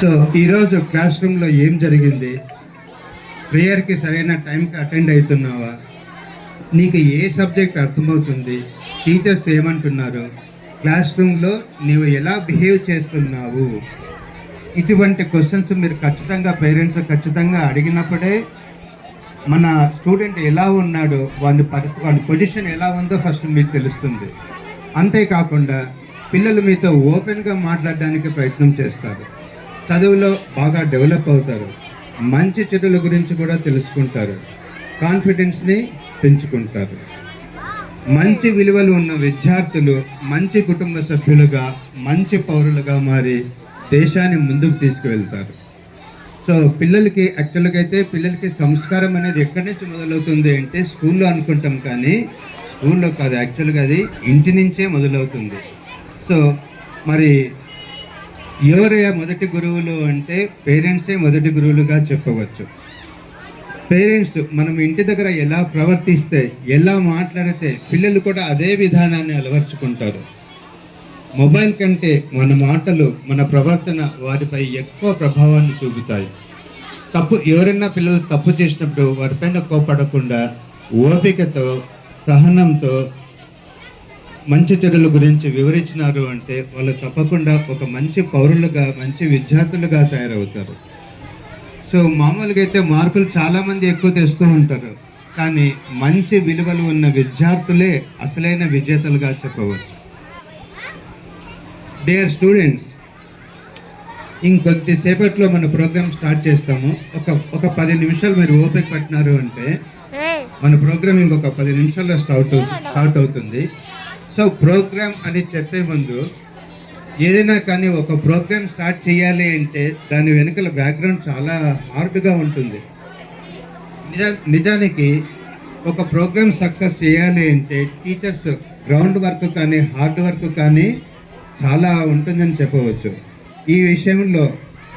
So ఈరోజు class రూమ్లో ఏం జరిగింది, ప్రేయర్కి సరైన టైంకి అటెండ్ అవుతున్నావా, నీకు ఏ సబ్జెక్ట్ అర్థమవుతుంది, టీచర్స్ ఏమంటున్నారు, క్లాస్ రూమ్లో నీవు ఎలా బిహేవ్ చేస్తున్నావు, ఇటువంటి క్వశ్చన్స్ మీరు ఖచ్చితంగా పేరెంట్స్ ఖచ్చితంగా అడిగినప్పుడే మన స్టూడెంట్ ఎలా ఉన్నాడో వాడి పరిస్థితి వాడి పొజిషన్ ఎలా ఉందో ఫస్ట్ మీకు తెలుస్తుంది. అంతేకాకుండా పిల్లలు మీతో ఓపెన్గా మాట్లాడడానికి ప్రయత్నం చేస్తారు, చదువులో బాగా డెవలప్ అవుతారు, మంచి చెడుల గురించి కూడా తెలుసుకుంటారు, కాన్ఫిడెన్స్ని పెంచుకుంటారు. మంచి విలువలు ఉన్న విద్యార్థులు మంచి కుటుంబ సభ్యులుగా మంచి పౌరులుగా మారి దేశాన్ని ముందుకు తీసుకువెళ్తారు. సో పిల్లలకి యాక్చువల్గా అయితే పిల్లలకి సంస్కారం అనేది ఎక్కడి నుంచి మొదలవుతుంది అంటే స్కూల్లో అనుకుంటాం, కానీ స్కూల్లో కాదు, యాక్చువల్గా అది ఇంటి నుంచే మొదలవుతుంది. సో మరి ఎవరయ్యా మొదటి గురువులు అంటే పేరెంట్సే మొదటి గురువులుగా చెప్పవచ్చు. పేరెంట్స్ మనం ఇంటి దగ్గర ఎలా ప్రవర్తిస్తే ఎలా మాట్లాడితే పిల్లలు కూడా అదే విధానాన్ని అలవర్చుకుంటారు. మొబైల్ కంటే మన మాటలు మన ప్రవర్తన వారిపై ఎక్కువ ప్రభావాన్ని చూపుతాయి. ఎవరైనా పిల్లలు తప్పు చేసినప్పుడు వారిపైన కోపడకుండా ఓపికతో సహనంతో మంచి చెడుల గురించి వివరించినారు అంటే వాళ్ళు తప్పకుండా ఒక మంచి పౌరులుగా మంచి విద్యార్థులుగా తయారవుతారు. సో మామూలుగా అయితే మార్కులు చాలామంది ఎక్కువ తెస్తూ ఉంటారు, కానీ మంచి విలువలు ఉన్న విద్యార్థులే అసలైన విజేతలుగా చెప్పవచ్చు. డియర్ స్టూడెంట్స్, ఇంకొద్దిసేపట్లో మన ప్రోగ్రామ్ స్టార్ట్ చేస్తాము. ఒక 10 నిమిషాలు మీరు ఓపిక పట్టినారు అంటే మన ప్రోగ్రామ్ ఇంకొక 10 నిమిషాల్లో స్టార్ట్ అవుతుంది. సో ప్రోగ్రామ్ అని చెప్పే ముందు ఏదైనా కానీ ఒక ప్రోగ్రామ్ స్టార్ట్ చేయాలి అంటే దాని వెనుకల బ్యాక్గ్రౌండ్ చాలా హార్డ్గా ఉంటుంది. నిజానికి ఒక ప్రోగ్రామ్ సక్సెస్ చేయాలి అంటే టీచర్స్ గ్రౌండ్ వర్క్ కానీ హార్డ్ వర్క్ కానీ చాలా ఉంటుందని చెప్పవచ్చు. ఈ విషయంలో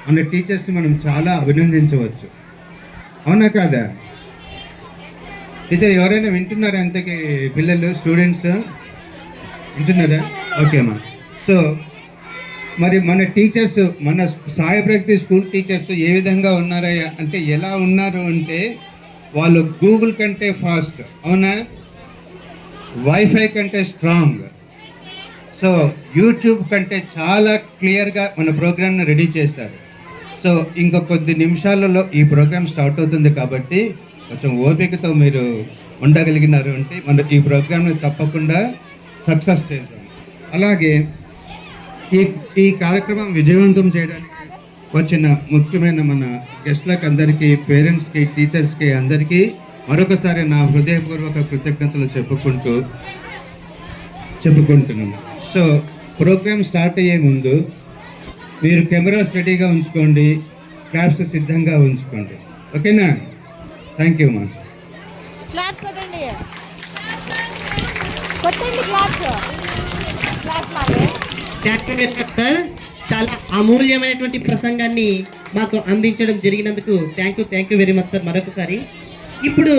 మన టీచర్స్ని మనం చాలా అభినందించవచ్చు, అవునా కాదా? టీచర్ ఎవరైనా వింటున్నారా? అంతకి పిల్లలు స్టూడెంట్స్ వింటున్నారా? ఓకేమ్మా. సో మరి మన టీచర్స్ మన సాయి ప్రగతి స్కూల్ టీచర్స్ ఏ విధంగా ఉన్నారయ్యా అంటే ఎలా ఉన్నారు అంటే వాళ్ళు గూగుల్ కంటే ఫాస్ట్, అవునా, వైఫై కంటే స్ట్రాంగ్, సో యూట్యూబ్ కంటే చాలా క్లియర్గా మన ప్రోగ్రామ్ని రెడీ చేస్తారు. సో ఇంకొక కొద్ది నిమిషాలలో ఈ ప్రోగ్రామ్ స్టార్ట్ అవుతుంది కాబట్టి కొంచెం ఓపికతో మీరు ఉండగలిగినారు అంటే మన ఈ ప్రోగ్రామ్ని తప్పకుండా సక్సెస్ చేద్దాం. అలాగే ఈ కార్యక్రమం విజయవంతం చేయడానికి వచ్చిన ముఖ్యమైన మన గెస్ట్లకు అందరికీ, పేరెంట్స్కి, టీచర్స్కి అందరికీ మరొకసారి నా హృదయపూర్వక కృతజ్ఞతలు చెప్పుకుంటున్నాను. సో ప్రోగ్రామ్ స్టార్ట్ అయ్యే ముందు మీరు కెమెరాస్ రెడీగా ఉంచుకోండి, క్లాప్స్ సిద్ధంగా ఉంచుకోండి, ఓకేనా? థ్యాంక్ యూ మా. సార్ చాలా అమూల్యమైనటువంటి ప్రసంగాన్ని మాకు అందించడం జరిగినందుకు thank you very much sir. మరొకసారి ఇప్పుడు